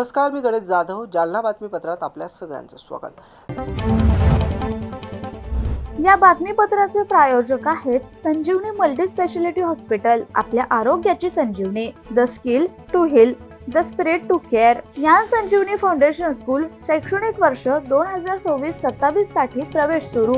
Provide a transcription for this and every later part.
नमस्कार, मी गणेश जाधव. जालना बातमीपत्रात आपल्या सगळ्यांचं स्वागत. या बातमीपत्राचे प्रायोजक आहेत संजीवनी मल्टी स्पेशालिटी हॉस्पिटल. आपल्या आरोग्याची Sanjeevani. The skill to heal, the spirit to care. Gyan Sanjeevani foundation school शैक्षणिक वर्ष 2026-27 साठी प्रवेश सुरू.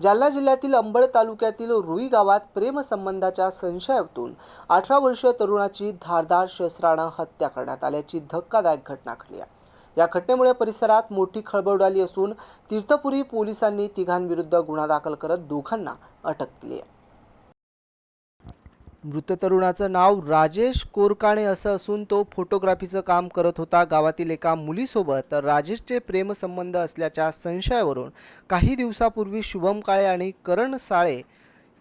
जालना जिल्ह्यातील अंबड तालुक्यातील रुई गावात प्रेमसंबंधाच्या संशयातून 18 वर्षीय तरुणाची धारदार शस्त्रानं हत्या करण्यात आल्याची धक्कादायक घटना घडली आहे. या घटनेमुळे परिसरात मोठी खळबळ उडाली असून तीर्थपुरी पोलिसांनी तिघांविरुद्ध गुन्हा दाखल करत दोघांना अटक केली आहे. मृत तरुणाचं नाव राजेश कोरकाणे असं असून तो फोटोग्राफीचं काम करत होता. गावातील एका मुलीसोबत राजेशचे प्रेमसंबंध असल्याच्या संशयावरून काही दिवसापूर्वी शुभम काळे आणि करण साळे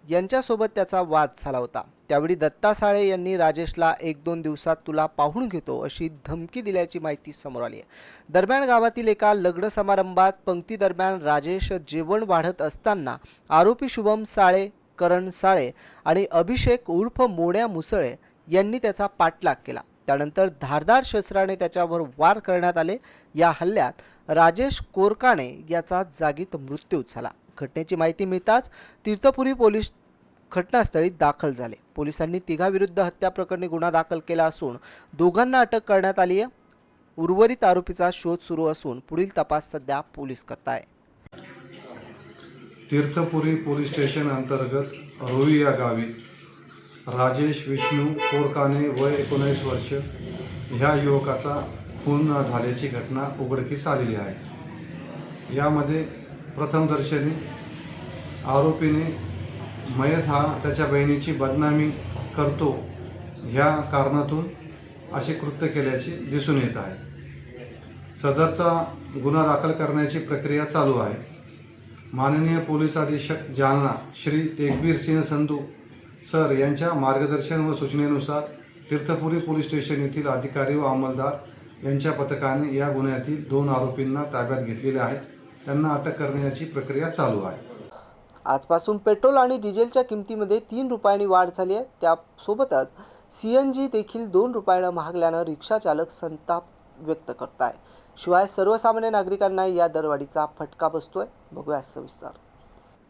यांच्यासोबत त्याचा वाद झाला होता. त्यावेळी दत्ता साळे यांनी राजेशला 1-2 दिवसात तुला पाहून घेतो अशी धमकी दिल्याची माहिती समोर आली आहे. दरम्यान गावातील एका लग्न समारंभात पंक्ती दरम्यान राजेश जेवण वाढत असताना आरोपी शुभम साळे, करण साळे आणि अभिषेक उर्फ मोड्या मुसळे यांनी त्याचा पाठलाग केला. त्यानंतर धारदार शस्त्राने त्याच्यावर वार करण्यात आले. या हल्ल्यात राजेश कोरकाणे याचा जागीच मृत्यू झाला. घटनेची माहिती मिळताच तीर्थपुरी पोलीस घटनास्थळी दाखल झाले. पोलिसांनी तिघांविरुद्ध हत्या प्रकरणी गुन्हा दाखल केला असून दोघांना अटक करण्यात आली आहे. उर्वरित आरोपीचा शोध सुरू असून पुढील तपास सध्या पोलीस करताय. तीर्थपुरी पोलीस स्टेशन अंतर्गत रुई या गावी राजेश विष्णू कोरकाणे वय 19 वर्ष ह्या युवकाचा खून झाल्याची घटना उघडकीस आलेली आहे. यामध्ये प्रथमदर्शनी आरोपीने मयत हा त्याच्या बहिणीची बदनामी करतो ह्या कारणातून असे कृत्य केल्याचे दिसून येत आहे. सदरचा गुन्हा दाखल करण्याची प्रक्रिया चालू आहे. माननीय पोलीस अधीक्षक जालना श्री तेगबीर सिंह संधू सर यांच्या मार्गदर्शन व सूचनेनुसार तीर्थपुरी पोलीस स्टेशन येथील अधिकारी व अंमलदार यांच्या पथकाने या गुन्ह्यातील 2 आरोपींना ताब्यात घेतलेले आहेत. त्यांना अटक करण्याची प्रक्रिया चालू आहे. आजपासून पेट्रोल आणि डिझेलच्या किमतीमध्ये 3 रुपयांनी वाढ झाली आहे. त्यासोबतच CNG देखील 2 रुपयानं महागल्यानं रिक्षा चालक संताप व्यक्त करत आहे. शिवाय सर्वसामान्य नागरिकांना या दरवाढीचा फटका बसतोय. बघूया सविस्तर.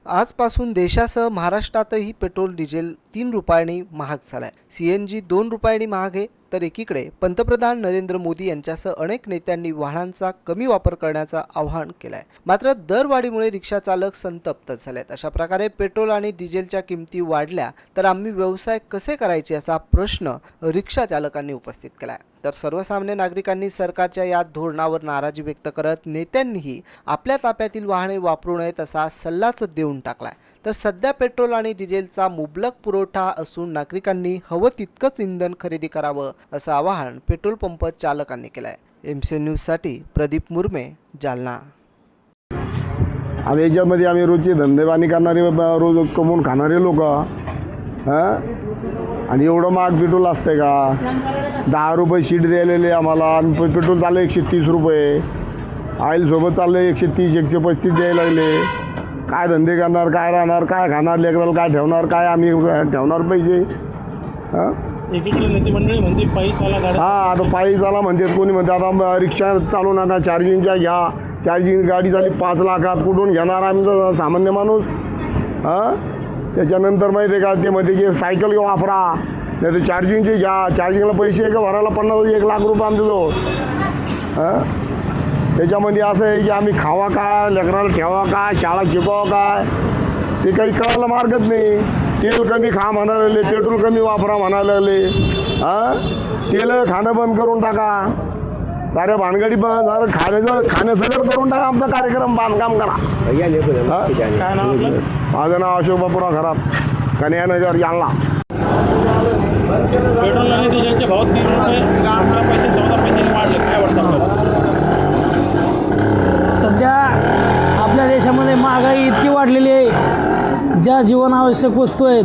आजपासून देशासह महाराष्ट्रातही पेट्रोल डिझेल 3 रुपयांनी महाग झालाय. CNG 2 रुपयांनी महाग आहे. तर एकीकडे पंतप्रधान नरेंद्र मोदी यांच्यासह अनेक नेत्यांनी वाहनांचा कमी वापर करण्याचं आवाहन केलं आहे. मात्र दरवाढीमुळे रिक्षा चालक संतप्त झालेत. अशा प्रकारे पेट्रोल आणि डिझेलच्या किमती वाढल्या तर आम्ही व्यवसाय कसे करायचे असा प्रश्न रिक्षा चालकांनी उपस्थित केला आहे. तर सर्वसामान्य नागरिकांनी सरकारच्या या धोरणावर नाराजी व्यक्त करत नेत्यांनीही आपल्या ताफ्यातील वाहने वापरू नयेत असा सल्लाच देऊन टाकलाय. तर सध्या पेट्रोल आणि डिझेलचा मुबलक पुरवठा असून नागरिकांनी हवं तितकंच इंधन खरेदी करावं असं आवाहन पेट्रोल पंप चालकांनी केलं आहे. MC न्यूजसाठी प्रदीप मुर्मे, जालना. आणि याच्यामध्ये आम्ही रोजचे धंदेपाणी करणारे, रोज कमवून खाणारे लोक, आणि एवढं महाग पेट्रोल असते का? 10 रुपये शीट द्यायलेले आम्हाला. आणि पेट्रोल चाललं 130 रुपये. ऑइलसोबत चाललं 130-135 द्यायला लागले. काय धंदे करणार, काय राहणार, काय खाणार, लेकराला काय ठेवणार, काय आम्ही ठेवणार पैसे? एकीकडे नेते मंडळी म्हणते पायी चाला गाड्या. आता पायी चाला म्हणतात, कोणी म्हणते आता रिक्षा चालू नका, चार्जिंगच्या घ्या. चार्जिंग गाडी झाली 5 लाखात, कुठून घेणार आमचा सामान्य माणूस? त्याच्यानंतर माहिती आहे का, ते म्हणते की सायकल वापरा, नाही तर चार्जिंगची घ्या. चार्जिंगला पैसे का भरायला 1 लाख रुपये आमच्याजवळ. त्याच्यामध्ये असं आहे की आम्ही खावा काय, लेकराला ठेवा काय, शाळा शिकवा काय, ते काही कळायला मार्गच नाही. तेल कमी खा म्हणायला लागले, पेट्रोल कमी वापरा म्हणायला लागले. तेल खाणं बंद करून टाका, साऱ्या भानगडी खाणं सगळं करून टाका. आमचा कार्यक्रम बांधकाम करा. काय नाव आपलं? माझं नाव अशोक बापूराव खराब, कन्यानगर, जालना. पेट्रोल आणि डिझेलचे भाव 3 रुपये 18 पैसे 14 पैसे वाढले. काय वाटतं आपल्याला? सध्या आपल्या देशामध्ये महागाई इतकी वाढलेली आहे. ज्या जीवनावश्यक वस्तू आहेत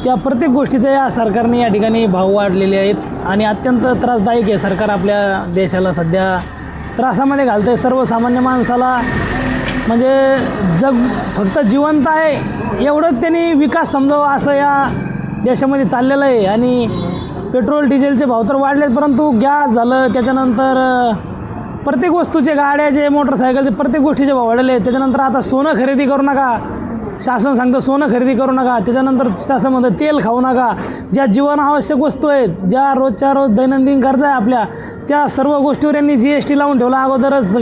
त्या प्रत्येक गोष्टीचा या सरकारने या ठिकाणी भाव वाढलेले आहेत आणि अत्यंत त्रासदायक आहे. सरकार आपल्या देशाला सध्या त्रासामध्ये घालतं आहे. सर्वसामान्य माणसाला म्हणजे जग फक्त जिवंत आहे एवढंच त्यांनी विकास समजावा असं या देशामध्ये चाललेलं आहे. आणि पेट्रोल डिझेलचे भाव तर वाढलेत, परंतु गॅस झालं, त्याच्यानंतर प्रत्येक वस्तूचे, गाड्याचे, मोटरसायकलचे, प्रत्येक गोष्टीचे भाव वाढले. त्याच्यानंतर आता सोनं खरेदी करू नका, शासन सांगतं सोनं खरेदी करू नका. त्याच्यानंतर शासन म्हणतं तेल खाऊ नका. ज्या जीवनावश्यक वस्तू आहेत, ज्या रोजच्या रोज दैनंदिन गरजा आहे आपल्या, त्या सर्व गोष्टीवर यांनी GST लावून ठेवला अगोदरच.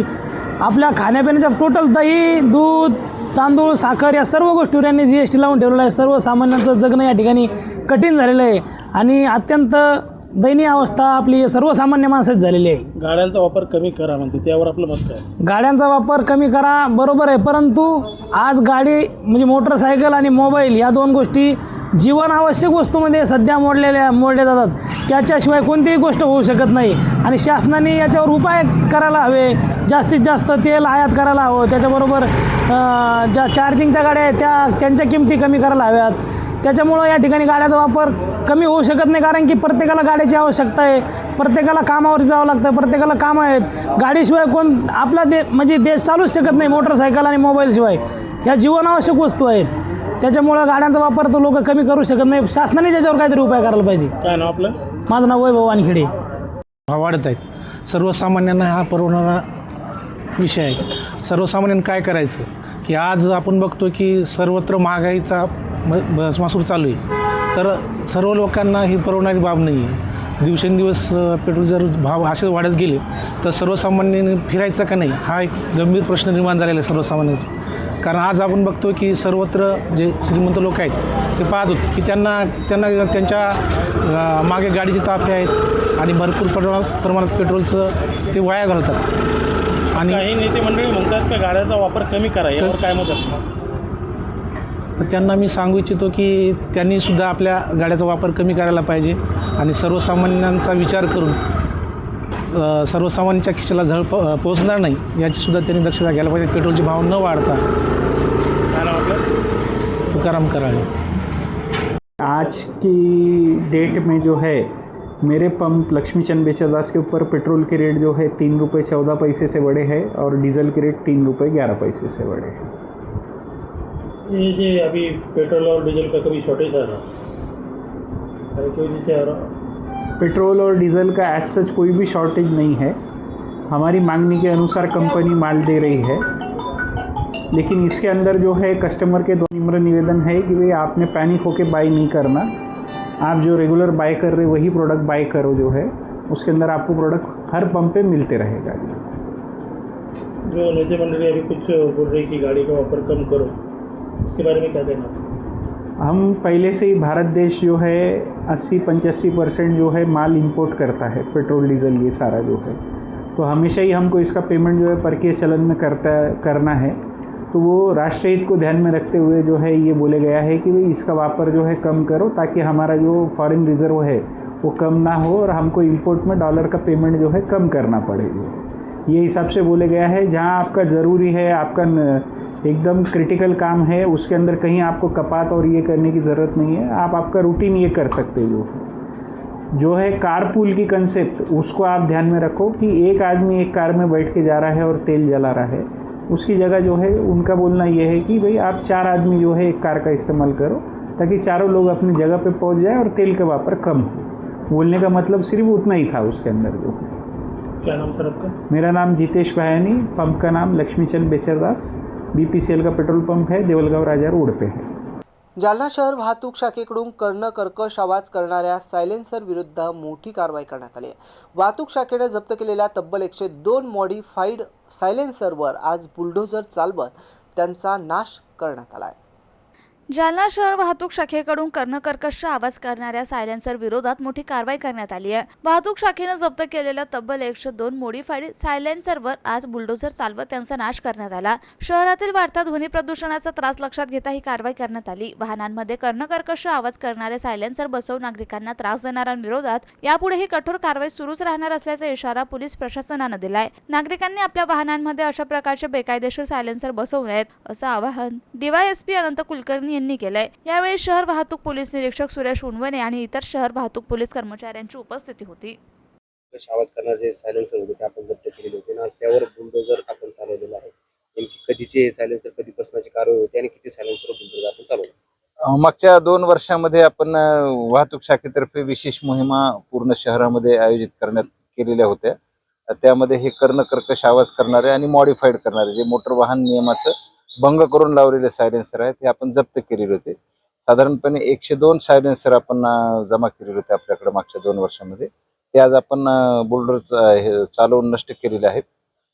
आपल्या खाण्यापिण्याच्या टोटल दही, दूध, तांदूळ, साखर या सर्व गोष्टीवर यांनी GST लावून ठेवलेलं आहे. सर्वसामान्यांचं जगणं या ठिकाणी कठीण झालेलं आहे आणि अत्यंत दयनीय अवस्था आपली सर्वसामान्य माणसाची झालेली आहे. गाड्यांचा वापर कमी करा म्हणते, त्यावर आपलं मत काय? गाड्यांचा वापर कमी करा, बरोबर आहे, परंतु आज गाडी म्हणजे मोटरसायकल आणि मोबाईल या दोन गोष्टी जीवनावश्यक वस्तूमध्ये सध्या मोडल्या जातात. त्याच्याशिवाय कोणतीही गोष्ट होऊ शकत नाही आणि शासनाने याच्यावर उपाय करायला हवे. जास्तीत जास्त तेल आयात करायला हवं. त्याच्याबरोबर ज्या चार्जिंगच्या गाड्या आहेत त्यांच्या किमती कमी करायला हव्यात. त्याच्यामुळं या ठिकाणी गाड्याचा वापर कमी होऊ शकत नाही, कारण की प्रत्येकाला गाड्याची आवश्यकता आहे. प्रत्येकाला कामावरती जावं लागतं, प्रत्येकाला कामं आहेत. गाडीशिवाय कोण आपला म्हणजे देश चालूच शकत नाही. मोटरसायकल आणि मोबाईलशिवाय ह्या जीवनावश्यक वस्तू आहेत. त्याच्यामुळं गाड्यांचा वापर तर लोक कमी करू शकत नाही. शासनाने त्याच्यावर काहीतरी उपाय करायला पाहिजे. काय नाव आपलं? माझं नाव वैभव वानखेडे. भाव वाढत आहेत. सर्वसामान्यांना हा परवडणारा विषय आहे. सर्वसामान्यांनी काय करायचं की आज आपण बघतो की सर्वत्र महागाईचा भस्मासूर चालू आहे, तर सर्व लोकांना ही परवडणारी बाब नाही आहे. दिवसेंदिवस पेट्रोल जर भाव असे वाढत गेले तर सर्वसामान्यांनी फिरायचं का नाही, हा एक गंभीर प्रश्न निर्माण झालेला आहे सर्वसामान्यांचा. कारण आज आपण बघतो की सर्वत्र जे श्रीमंत लोक आहेत ते पाहत होत की त्यांना त्यांच्या मागे गाडीचे ताफे आहेत आणि भरपूर प्रमाणात पेट्रोलचं ते वाया घालतात. आणि काही नेते मंडळी म्हणतात की गाड्याचा वापर कमी करा, यावर काय मत आहे? तर त्यांना मी सांगू इच्छितो की त्यांनीसुद्धा आपल्या गाड्याचा वापर कमी करायला पाहिजे आणि सर्वसामान्यांचा विचार करून सर्वसामान्यांच्या खिशाला झळ पोहोचणार नाही याचीसुद्धा त्यांनी दक्षता घ्यायला पाहिजे. पेट्रोलचे भाव न वाढता. काय नाव आपलं? तुकाराम कराळे. आज की डेट में जो है मेरे पंप लक्ष्मीचंद बेचरदास के ऊपर पेट्रोल के रेट जो है 3 रुपये 14 पैसे से बढ़े हैं और डीजल के रेट 3 रुपये 11 पैसे से बढ़े हैं. ये जो अभी पेट्रोल और डीजल का कभी शॉर्टेज आ रहा है, क्यों वजह से आ रहा? पेट्रोल और डीजल का एज सच कोई भी शॉर्टेज नहीं है. हमारी मांगनी के अनुसार कंपनी माल दे रही है, लेकिन इसके अंदर जो है कस्टमर के विनम्र निवेदन है कि भाई आपने पैनिक होके बाई नहीं करना. आप जो रेगुलर बाय कर रहे वही प्रोडक्ट बाय करो. जो है उसके अंदर आपको प्रोडक्ट हर पंप पे मिलते रहेगा. जो नेता मंडली अभी कुछ बोल रही कि गाड़ी का वापर कम करो, इसके बारे में क्या कहना? हम पहले से ही भारत देश जो है 80-85% जो है माल इंपोर्ट करता है. पेट्रोल डीजल ये सारा जो है, तो हमेशा ही हमको इसका पेमेंट जो है परकीय चलन में करना है. तो वो राष्ट्रीय हित को ध्यान में रखते हुए जो है ये बोले गया है कि भाई इसका वापर जो है कम करो, ताकि हमारा जो फॉरेन रिज़र्व है वो कम ना हो और हमको इंपोर्ट में डॉलर का पेमेंट जो है कम करना पड़े. ये हिसाब से बोले गया है. जहाँ आपका ज़रूरी है, आपका एकदम क्रिटिकल काम है, उसके अंदर कहीं आपको कपात और ये करने की ज़रूरत नहीं है. आप आपका रूटीन ये कर सकते हो. जो है कारपूल की कंसेप्ट, उसको आप ध्यान में रखो कि एक आदमी एक कार में बैठ के जा रहा है और तेल जला रहा है. उसकी जगह जो है उनका बोलना ये है कि भाई आप 4 आदमी जो है एक कार का इस्तेमाल करो, ताकि चारों लोग अपनी जगह पे पहुंच जाए और तेल का वापर कम हो. बोलने का मतलब सिर्फ उतना ही था उसके अंदर जो है. क्या नाम सर आपका? मेरा नाम जितेश भायानी. पंप का नाम लक्ष्मीचंद बेचरदास. BPCL का पेट्रोल पंप है, देवलगाव राजा रोड पे है. जालना शहर वाहतूक शाखेकडून कर्णकर्कश आवाज करणाऱ्या सायलेन्सर विरुद्ध मोठी कारवाई करण्यात आली आहे. वाहतूक शाखेने जप्त केलेल्या तब्बल 102 मॉडिफाईड सायलेन्सरवर आज बुलडोझर चालवत त्यांचा नाश करण्यात आला आहे. जालना शहर वाहतूक शाखेकडून कर्णकर्कश आवाज करणाऱ्या सायलेन्सर विरोधात मोठी कारवाई करण्यात आली आहे. वाहतूक शाखेने जप्त केलेल्या तब्बल 102 मॉडिफाईड सायलेन्सरवर आज बुलडोझर चालवत त्यांचा नाश करण्यात आला. शहरातील वाढत्या ध्वनी प्रदूषणाचा त्रास लक्षात घेता ही कारवाई करण्यात आली. वाहनांमध्ये कर्णकर्कश आवाज करणारे सायलेन्सर बसवून नागरिकांना त्रास देणाऱ्यांविरोधात यापुढेही कठोर कारवाई सुरूच राहणार असल्याचा इशारा पोलीस प्रशासनाने दिलाय. नागरिकांनी आपल्या वाहनांमध्ये अशा प्रकारचे बेकायदेशीर सायलेन्सर बसवू नयेत असं आवाहन DYSP अनंत कुलकर्णी यांनी केलंय. यावेळी शहर वाहतूक पोलीस निरीक्षक सुरेश उनवणे आणि इतर शहर वाहतूक पोलीस कर्मचाऱ्यांची उपस्थिती होती. आवाज करणारे सायलेन्सर होते ते आपण जप्त केलेले होते ना. आज त्यावर बुलडोझर आपण चालवलेला आहे. नेमकी कधीचे सायलेन्सर, कधीपासूनची कारवाई होती आणि किती सायलेन्सर बुलडोझर आपण चालवलं? मागच्या 2 वर्षामध्ये आपण वाहतूक शाखेतर्फे विशेष मोहिमा पूर्ण शहरामध्ये आयोजित करण्यात केलेल्या होत्या. त्यामध्ये हे कर्णकर्कश आवाज करणारे आणि मॉडिफाईड करणारे जे मोटर वाहन नियमाचं भंग करून लावलेले सायलेन्सर आहेत हे आपण जप्त केलेले होते. साधारणपणे 102 सायलेन्सर आपण जमा केलेले होते आपल्याकडे मागच्या 2 वर्षामध्ये. ते आज आपण बुलडोझर चालवून नष्ट केलेले आहेत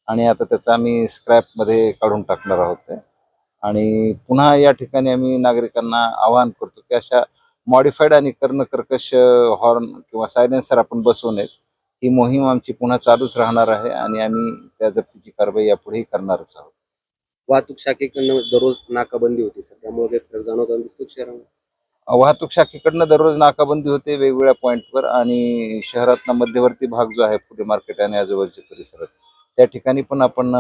आणि आता त्याचं आम्ही स्क्रॅपमध्ये काढून टाकणार आहोत ते. आणि पुन्हा या ठिकाणी आम्ही नागरिकांना आवाहन करतो की अशा मॉडिफाईड आणि कर्णकर्कश हॉर्न किंवा सायलेन्सर आपण बसवू नयेत. ही मोहीम आमची पुन्हा चालूच राहणार आहे आणि आम्ही त्या जप्तीची कारवाई यापुढेही करणारच आहोत. वाहतूक शाखेकडनं दररोज नाकाबंदी होती सर, त्यामुळे काही फरक जाणवताना दिसतो शहरामध्ये. वाहतूक शाखेकडनं दररोज नाकाबंदी होते वेगवेगळ्या पॉईंटवर आणि शहरातला मध्यवर्ती भाग जो आहे पुणे मार्केट आणि आजूबाजूच्या परिसरात त्या ठिकाणी पण आपण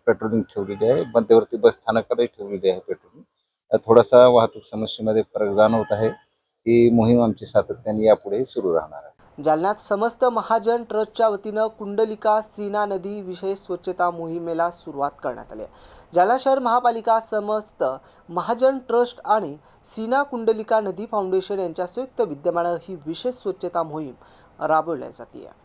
पेट्रोलिंग ठेवलेली आहे. मध्यवर्ती बस स्थानकालाही ठेवलेली आहे पेट्रोलिंग. थोडासा वाहतूक समस्येमध्ये फरक जाणवत आहे. ही मोहीम आमची सातत्याने यापुढेही सुरू राहणार आहे. जालन्यात समस्त महाजन ट्रस्टच्या वतीनं कुंडलिका सीना नदी विशेष स्वच्छता मोहिमेला सुरुवात करण्यात आली आहे. जालना शहर महापालिका, समस्त महाजन ट्रस्ट आणि सीना कुंडलिका नदी फाउंडेशन यांच्या संयुक्त विद्यमानं ही विशेष स्वच्छता मोहीम राबवली जाते आहे.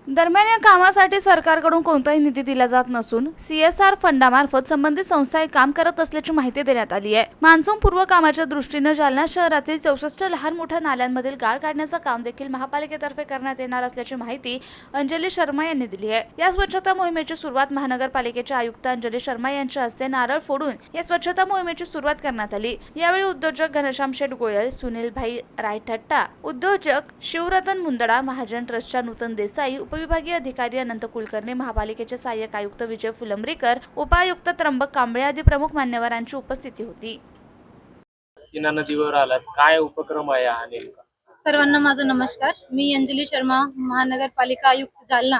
दरम्यान या कामासाठी सरकारकडून कोणताही निधी दिला जात नसून CSR फंडामार्फत संबंधित संस्था हे काम करत असल्याची माहिती देण्यात आली आहे. मान्सून पूर्व कामाच्या दृष्टीनं जालना शहरातील 64 लहान मोठ्या नाल्यांमधील गाळ काढण्याचं काम देखील महापालिकेतर्फे करण्यात येणार असल्याची माहिती अंजली शर्मा यांनी दिली आहे. या स्वच्छता मोहिमेची सुरुवात महानगरपालिकेचे आयुक्त अंजली शर्मा यांच्या हस्ते नारळ फोडून या स्वच्छता मोहिमेची सुरुवात करण्यात आली. यावेळी उद्योजक घनश्याम शेठ गोयल, सुनील भाई रायठट्टा, उद्योजक शिवरतन मुंदडा, महाजन ट्रस्टच्या नूतन देसाई, उपविभागीय अधिकारी अनंत कुलकर्णी, महापालिकेचे सहाय्यक आयुक्त विजय फुलंब्रीकर, उपायुक्त त्र्यंबक कांबळे आदी प्रमुख मान्यवरांची उपस्थिती होती. सीना नदीवर आलात, काय उपक्रम आहे हा नेमका? सर्वांना माझा नमस्कार. मी अंजली शर्मा, महानगरपालिका आयुक्त जालना.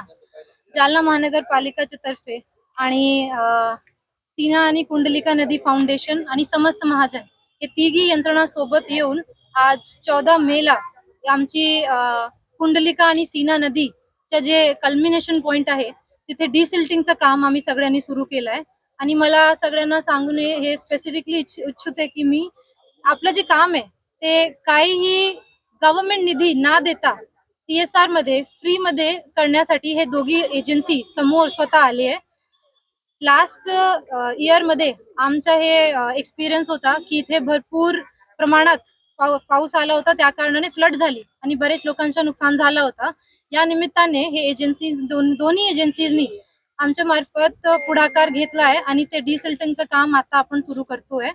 जालना महानगरपालिकेच्या तर्फे आणि सीना आणि कुंडलिका नदी फाउंडेशन आणि समस्त महाजन हे तिघी यंत्रणा सोबत येऊन आज 14 मेला आमची कुंडलिका आणि सीना नदीच्या जे कल्मिनेशन पॉइंट आहे तिथे डिसिल्टिंगचं काम आम्ही सगळ्यांनी सुरू केलं आहे. आणि मला सगळ्यांना सांगून हे स्पेसिफिकली इच्छुते की मी आपलं जे काम आहे ते काहीही गव्हर्नमेंट निधी ना देता CSR मध्ये फ्री मध्ये करण्यासाठी हे दोघी एजन्सी समोर स्वतः आले आहे. लास्ट इयर मध्ये आमचा हे एक्सपिरियन्स होता की इथे भरपूर प्रमाणात पाऊस आला होता, त्या कारणाने फ्लड झाली आणि बरेच लोकांचं नुकसान झालं होतं. या निमित्ताने हे एजन्सीज दोन्ही एजन्सीजनी आमच्या मार्फत पुढाकार घेतला आहे आणि ते डिसिल्टिंगचं काम आता आपण सुरू करतोय.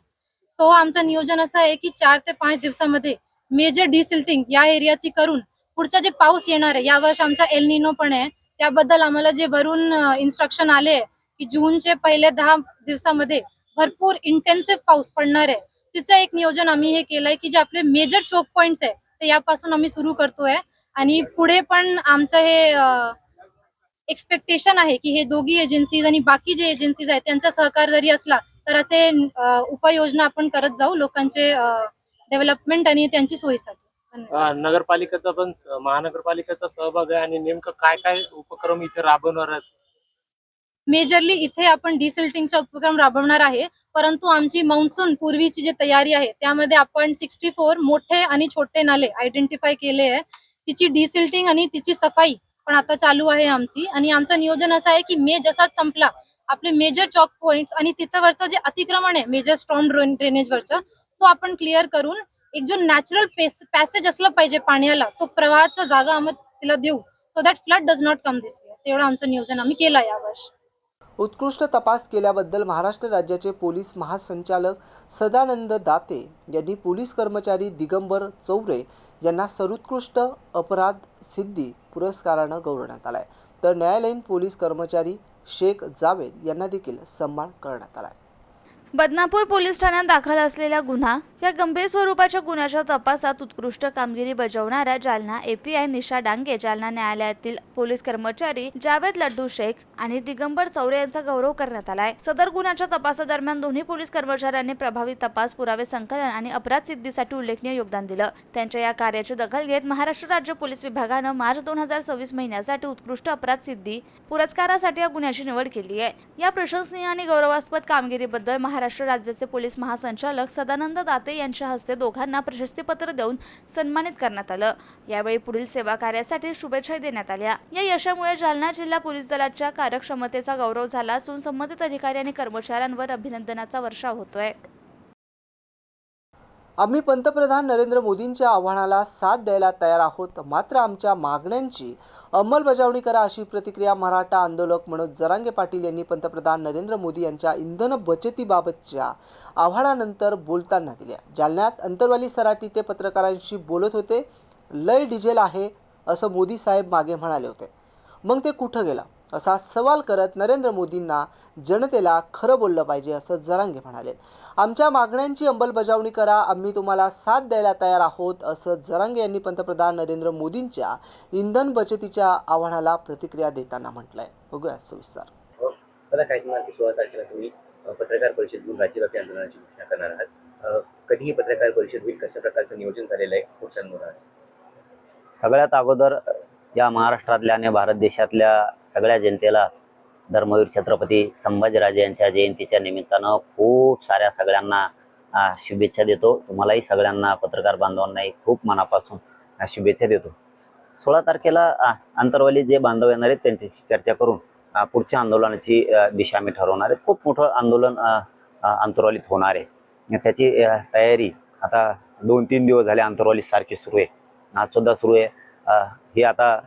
तो आमचं नियोजन असं आहे की 4 ते 5 दिवसामध्ये मेजर डिसिल्टिंग या एरियाची करून पुढचा जे पाऊस येणार आहे, यावर्षी आमचा एल निनो पण आहे, त्याबद्दल आम्हाला जे वरून इन्स्ट्रक्शन आले की जूनचे पहिले 10 दिवसामध्ये भरपूर इंटेन्सिव्ह पाऊस पडणार आहे. तिचं एक नियोजन आम्ही हे केलंय की जे आपले मेजर चोक पॉइंट्स आहे ते यापासून आम्ही सुरू करतोय. आणि पुढे पण आमचं हे एक्सपेक्टेशन आहे की हे दोघी एजन्सीज आणि बाकी जे एजन्सीज आहेत त्यांचा सहकार जरी असला तर असे उपाययोजना आपण करत जाऊ लोकांचे डेव्हलपमेंट आणि त्यांची सोयीसाठी. नगरपालिकेचा पण महानगरपालिकेचा सहभाग आहे आणि नेमकं काय काय उपक्रम इथे राबवणार आहेत? मेजरली इथे आपण डिसिल्टिंगचा उपक्रम राबवणार आहे, परंतु आमची मान्सून पूर्वीची जी तयारी आहे त्यामध्ये आपण 64 मोठे आणि छोटे नाले आयडेंटिफाय केले आहे. तिची डिसिल्टिंग आणि तिची सफाई पण आता चालू आहे आमची. आणि आमचं नियोजन असं आहे की मे जसाच संपला आपले मेजर चॉक पॉइंट्स आणि तिथवरचं जे अतिक्रमण आहे मेजर स्टॉर्म ड्रेनेजवरचं तो आपण क्लिअर करून एक जो नॅचरल पॅसेज असला पाहिजे पाण्याला, तो प्रवाहाचा जागा आम्ही तिला देऊ, so that flood does not come this year. तेवढं आमचं नियोजन आम्ही केलं यावर्षी. उत्कृष्ट तपास केल्याबद्दल महाराष्ट्र राज्याचे पोलीस महासंचालक सदानंद दाते यांनी पोलीस कर्मचारी दिगंबर चौरे यांना सर्वोत्कृष्ट अपराध सिद्धी पुरस्कारानं गौरवण्यात आलाय. तर न्यायालयीन पोलीस कर्मचारी शेख जावेद यांना देखील सन्मान करण्यात आलाय. बदनापूर पोलीस ठाण्यात दाखल असलेला गुन्हा या गंभीर स्वरूपाच्या गुन्ह्याच्या तपासात उत्कृष्ट कामगिरी बजावणाऱ्या जालना API निशा डांगे, जालना न्यायालयातील पोलीस कर्मचारी जावेद लड्डू शेख आणि दिगंबर चौरे यांचा गौरव करण्यात आलाय. सदर गुन्ह्याच्या तपासादरम्यान दोन्ही पोलीस कर्मचाऱ्यांनी प्रभावी तपास, पुरावे संकलन आणि अपराध सिद्धीसाठी उल्लेखनीय योगदान दिलं. त्यांच्या या कार्याची दखल घेत महाराष्ट्र राज्य पोलीस विभागानं मार्च 2026 महिन्यासाठी उत्कृष्ट अपराध सिद्धी पुरस्कारासाठी या गुन्ह्याची निवड केली आहे. या प्रशंसनीय आणि गौरवास्पद कामगिरीबद्दल महाराष्ट्र राज्याचे पोलीस महासंचालक सदानंद दाते यांच्या हस्ते दोघांना प्रशस्तीपत्र देऊन सन्मानित करण्यात आलं। यावेळी पुढील सेवा कार्यासाठी शुभेच्छा देण्यात आल्या। या यशामुळे जालना जिल्हा पोलीस दलाच्या कार्यक्षमतेचा गौरव झाला असून संबंधित अधिकारी आणि कर्मचाऱ्यांवर अभिनंदनाचा वर्षाव होतोय। आम्ही पंतप्रधान नरेंद्र मोदींच्या आव्हानाला साथ द्यायला तयार आहोत, मात्र आमच्या मागण्यांची अंमलबजावणी करा, अशी प्रतिक्रिया मराठा आंदोलक मनोज जरांगे पाटील यांनी पंतप्रधान नरेंद्र मोदी यांच्या इंधन बचतीबाबतच्या आव्हानानंतर बोलताना दिली। जालन्यात अंतरवाली सराटी ते पत्रकारांशी बोलत होते। लय डिझेल आहे असं मोदी साहेब मागे म्हणाले होते, मग ते कुठं गेलं असा सवाल करत नरेंद्र मोदींना जनतेला खरं बोललं पाहिजे असं जरांगे म्हणाले। आमच्या मागण्यांची अंमलबजावणी करा, आम्ही तुम्हाला साथ द्यायला तयार आहोत असं जरांगे यांनी पंतप्रधान नरेंद्र मोदींच्या इंधन बचतीच्या आव्हानाला प्रतिक्रिया देताना म्हटलंय। बघूया सविस्तर। मला काय सांगणार की 16 तारखेला तुम्ही पत्रकार परिषद घेऊन राज्यव्यापी आंदोलनाची घोषणा करणार आहात, कधी ही पत्रकार परिषद होईल, कशा प्रकारचं नियोजन झालेलं आहे पुढच्या? सगळ्यात अगोदर या महाराष्ट्रातल्या आणि भारत देशातल्या सगळ्या जनतेला धर्मवीर छत्रपती संभाजीराजे यांच्या जयंतीच्या निमित्तानं खूप साऱ्या सगळ्यांना शुभेच्छा देतो। तुम्हालाही सगळ्यांना पत्रकार बांधवांनाही खूप मनापासून शुभेच्छा देतो। 16 तारखेला अंतरवाली जे बांधव येणार आहेत त्यांच्याशी चर्चा करून पुढच्या आंदोलनाची दिशा आम्ही ठरवणार आहे। खूप मोठं आंदोलन अंतरवालीत होणार आहे, त्याची तयारी आता 2-3 दिवस झाले अंतरवाली सारखी सुरू आहे, आज सुद्धा सुरू आहे। ही आता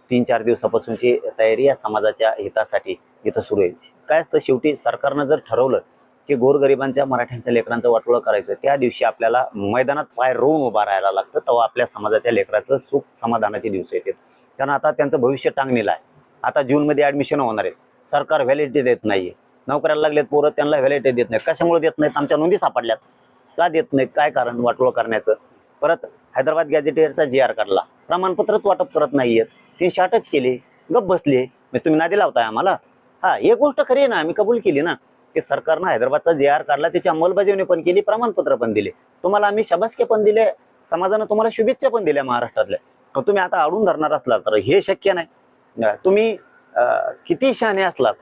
3-4 दिवसापासूनची तयारी या समाजाच्या हितासाठी इथं सुरू आहे। काय असतं, शेवटी सरकारनं जर ठरवलं की गोरगरिबांच्या मराठ्यांच्या लेकरांचं वाटोळं करायचं, त्या दिवशी आपल्याला मैदानात पाय रोवून उभा राहायला लागतं, तेव्हा आपल्या समाजाच्या लेकराचं सुख समाधानाचे दिवस येतात। कारण आता त्यांचं भविष्य टांगणीला आहे। आता जूनमध्ये ॲडमिशन होणार आहेत, सरकार व्हॅलिडिटी देत नाहीये, नोकऱ्याला लागलेत पोरं, त्यांना व्हॅलिडिटी देत नाही। कशामुळे देत नाहीत? आमच्या नोंदी सापडल्यात, का देत नाहीत? काय कारण वाटोळं करण्याचं? परत हैदराबाद गॅझेटियरचा GR काढला, प्रमाणपत्रच वाटप करत नाहीयेत, 360च केले, गप बसले। मग तुम्ही नादी लावताय आम्हाला? हा, एक गोष्ट खरी आहे ना, आम्ही कबूल केली ना की सरकारनं हैदराबादचा GR काढला, त्याची अंमलबजावणी पण केली, प्रमाणपत्र पण दिले, तुम्हाला आम्ही शाबासके पण दिले, समाजानं तुम्हाला शुभेच्छा पण दिल्या महाराष्ट्रातल्या। तुम्ही आता अडून धरणार असला तर हे शक्य नाही। तुम्ही किती शहाणे असलात,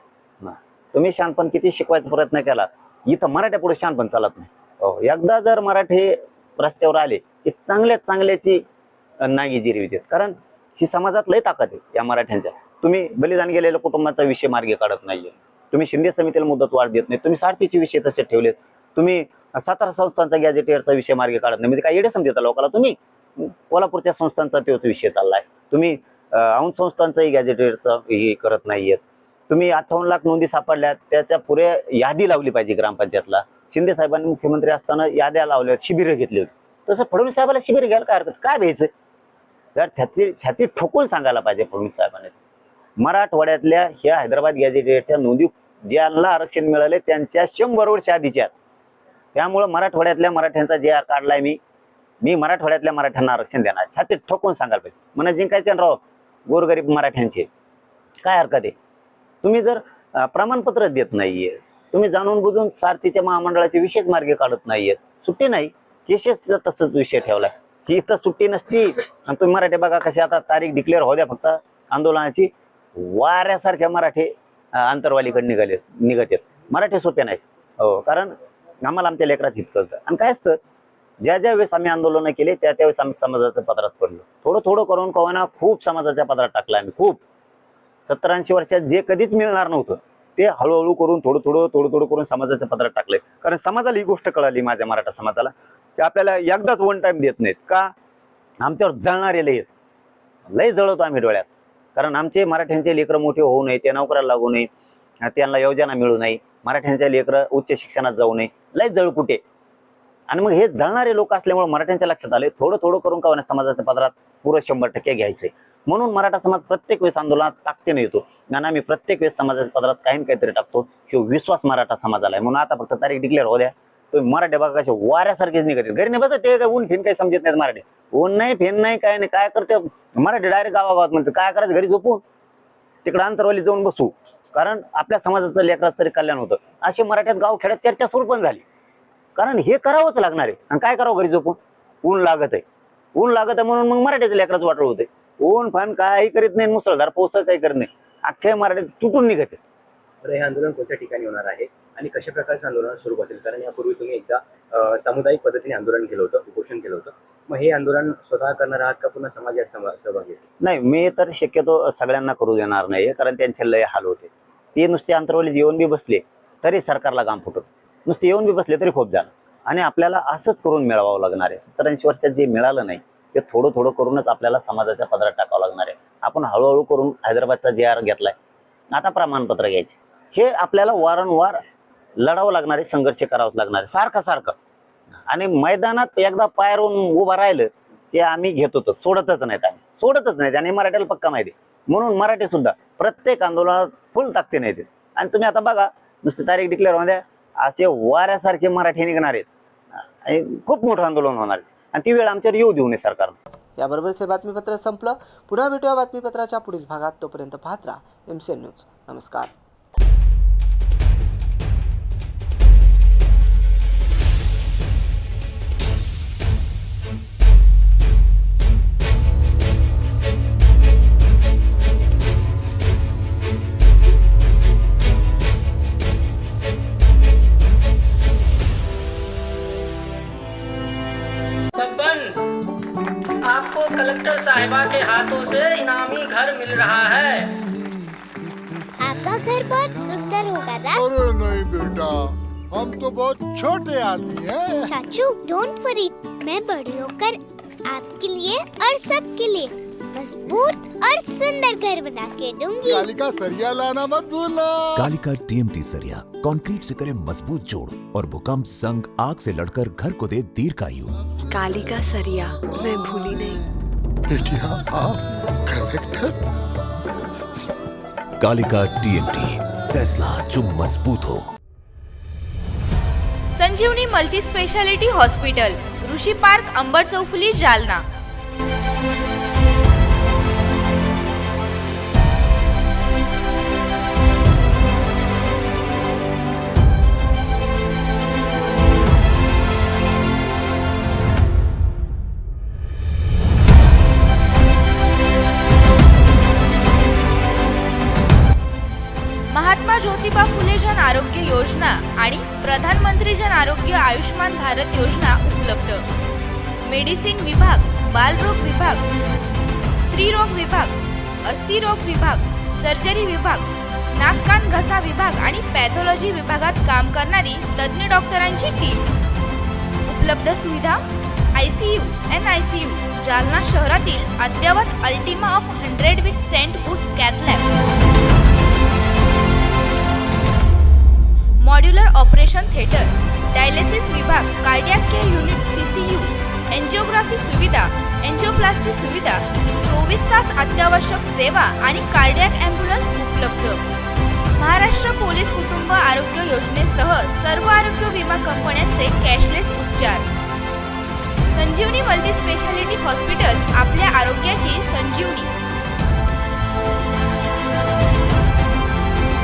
तुम्ही शहाणपण किती शिकवायचा प्रयत्न केला, इथं मराठ्या पुढे शहाणपण चालत नाही। एकदा जर मराठी रस्त्यावर आले की चांगल्याची नागी जिरवी देत, कारण ही समाजात लय ताकद आहे या मराठ्यांच्या। तुम्ही बलिदान गेलेल्या कुटुंबाचा विषय मार्गे काढत नाहीये, तुम्ही शिंदे समितीला मुदत वाढ देत नाही, तुम्ही सारथीचे विषय तसे ठेवलेत, तुम्ही 17 संस्थांचा गॅझेटियरचा विषय मार्गे काढत नाही। म्हणजे काय येडे समजता लोकांना? तुम्ही कोल्हापूरच्या संस्थांचा तोच विषय चाललाय, तुम्ही औंध संस्थांचाही गॅझेटियरचा हे करत नाहीयेत। तुम्ही 58 लाख नोंदी सापडल्यात, त्याच्या पुरे यादी लावली पाहिजे ग्रामपंचायतला। शिंदे साहेबांनी मुख्यमंत्री असताना याद्या लावल्या, शिबिरं घेतली होती, तसं फडणवीस साहेबाला शिबिर घ्यायला काय हरकत? काय भ्यायचं? जर छाती ठोकून सांगायला पाहिजे फडणवीस साहेबांनी। मराठवाड्यातल्या ह्या हैदराबाद गॅझेटियरच्या नोंदी ज्यांना आरक्षण मिळाले त्यांच्या 100 वर्ष आधीच्या, त्यामुळं मराठवाड्यातल्या मराठ्यांचा GR काढलाय मी मराठवाड्यातल्या मराठ्यांना आरक्षण देणार, छाती ठोकून सांगायला पाहिजे। म्हणा जिंकायचे राव गोरगरीब मराठ्यांचे, काय हरकत आहे? तुम्ही जर प्रमाणपत्र देत नाहीये, तुम्ही जाणून बुजून सारथीच्या महामंडळाचे विषयच मार्गे काढत नाहीयेत, सुट्टी नाही, केसेसचा तसंच विषय ठेवलाय, ही तर सुट्टी नसती। आणि तुम्ही मराठे बघा कशी आता तारीख डिक्लेअर होऊ द्या फक्त आंदोलनाची, वाऱ्यासारख्या मराठे अंतरवालीकडे निघत आहेत। मराठे सोपे नाहीत, हो, कारण आम्हाला आमच्या लेकराचं हित कळतं। आणि काय असतं, ज्या वेळेस आम्ही आंदोलनं केले त्यावेळेस आम्ही समाजाच्या पदरात पडलो, थोडं करून कवाना खूप समाजाच्या पदरात टाकलं आम्ही। खूप 70-80 वर्षात जे कधीच मिळणार नव्हतं ते हळूहळू करून थोडं करून समाजाच्या पदरात टाकले। कारण समाजाला ही गोष्ट कळाली, माझ्या मराठा समाजाला, की आपल्याला एकदाच वन टाइम देत नाहीत, का आमच्यावर जळणारे लय जळवतो आम्ही डोळ्यात। कारण आमचे मराठ्यांचे लेकरं मोठे होऊ नये, ते नोकऱ्याला लागू नये, त्यांना योजना मिळू नये, मराठ्यांच्या लेकरं उच्च शिक्षणात जाऊ नये, लय जळ कुठे। आणि मग हे जळणारे लोक असल्यामुळे मराठ्यांच्या लक्षात आले थोडं करून का समाजाच्या पदरात पुरं 100% घ्यायचंय। म्हणून मराठा समाज प्रत्येक वेळेस आंदोलनात ताकदीने येतो आणि आम्ही प्रत्येक वेळेस समाजाच्या पदरात काही काहीतरी टाकतो। हे विश्वास मराठा समाजाला आहे, म्हणून आता फक्त तारीख डिक्लेअर होऊ द्या। तुम्ही मराठे बघा कसे वाऱ्यासारखेच निघत, घरी नाही बस ते काय ऊन फेन काही समजत नाहीत मराठे, ऊन नाही फेन नाही काय नाही, काय करते मराठी डायरेक्ट गावागावात म्हणते काय करायचं, घरी झोपून तिकडे अंतरवाली जाऊन बसू, कारण आपल्या समाजाचं लेकराचं तरी कल्याण होतं। अशी मराठ्यात गाव खेड्यात चर्चा सुरू पण झाली, कारण हे करावंच लागणार आहे। आणि काय करावं, घरी झोपून? ऊन लागत आहे म्हणून मग मराठ्याचं लेकराचं वाटोळ होते। ऊन फान काही करीत नाही, मुसळधार पाऊस काही करत नाही, अख्ख्या मराठी तुटून निघत आहेत। बरं, हे आंदोलन कोणत्या ठिकाणी होणार आहे आणि कशा प्रकारचं आंदोलन स्वरूप असेल? कारण यापूर्वी तुम्ही एकदा सामुदायिक पद्धतीने आंदोलन केलं होतं, उपोषण केलं होतं. मग हे आंदोलन स्वतः करणार आहात का पुन्हा समाजात सहभागी असेल? नाही, मी तर शक्यतो सगळ्यांना करू देणार नाही, कारण त्यांचे लय हाल होते. ते नुसते अंतरवलीत येऊन बी बसले तरी सरकारला घाम फुटत, नुसते येऊन बी बसले तरी खूप झालं. आणि आपल्याला असंच करून मिळवावं लागणार आहे. 70-80 वर्षात जे मिळालं नाही ते थोडं थोडं करूनच आपल्याला समाजाच्या पदरात टाकावं लागणार आहे. आपण हळूहळू करून हैदराबादचा JR घेतलाय, आता प्रमाणपत्र घ्यायचे. हे आपल्याला वारंवार लढावं लागणार आहे, संघर्ष करावंच लागणार आहे सारखं. आणि मैदानात एकदा पायावरून उभं राहिलं ते आम्ही घेतोच, सोडतच नाहीत. आणि मराठ्याला पक्का माहिती, म्हणून मराठी सुद्धा प्रत्येक आंदोलनात फुल ताकदीने येते. आणि तुम्ही आता बघा, नुसती तारीख डिक्लेअर होऊन द्या, असे वाऱ्यासारखे मराठी निघणार आहेत आणि खूप मोठं आंदोलन होणार आहे. आणि ती वेळ आमच्यावर येऊ देऊ नये सरकारनं. याबरोबरचे बातमीपत्र संपलं. पुन्हा भेटूया बातमीपत्राच्या पुढील भागात. तोपर्यंत पाहत राहा MCN न्यूज. नमस्कार. आपको कलेक्टर साहिबा के हाथों से इनामी घर मिल रहा है। आपका घर बहुत सुंदर होगा ना? अरे नहीं बेटा, हम तो बहुत छोटे आदमी हैं। चाचू डोंट वरी, मैं बड़ी होकर आपके लिए और सबके लिए मजबूत और सुंदर घर बना के दूंगी। कालिका सरिया लाना मत भूलना। कालिका TMT सरिया कंक्रीट से करे मजबूत जोड़ और भूकंप, संग, आग से लड़कर घर को दे दीर्घायु। कालिका सरिया मैं भूली नहीं। बेटिया आप कलेक्टर। कालिका TMT, फैसला जो मजबूत हो। संजीवनी मल्टी स्पेशालिटी हॉस्पिटल, ऋषी पार्क, अंबर चौफुली, जालना। महात्मा ज्योतिबा फुले जन आरोग्य योजना आणि प्रधानमंत्री जन आरोग्य आयुष्मान भारत योजना उपलब्ध. मेडिसिन विभाग, बालरोग विभाग, स्त्रीरोग विभाग, अस्थिरोग विभाग, सर्जरी विभाग, नाक कान घसा विभाग आणि पॅथॉलॉजी विभागात काम करणारी तज्ञ डॉक्टरांची टीम. उपलब्ध सुविधा ICU, NICU, जालना शहरातील अद्ययावत Ultima of 100 with stent boost cath lab. Modular operation theatre, dialysis विभाग, cardiac care unit, CCU, angiography सुविधा, एंजिओप्लास्टी सुविधा, 24 तास अत्यावश्यक सेवा आणि कार्डियक ॲम्ब्युलन्स उपलब्ध. महाराष्ट्र पोलीस कुटुंब आरोग्य योजनेसह सर्व आरोग्य विमा कंपन्यांचे कॅशलेस उपचार. संजीवनी मल्टी स्पेशालिटी हॉस्पिटल, आपल्या आरोग्याची संजीवनी.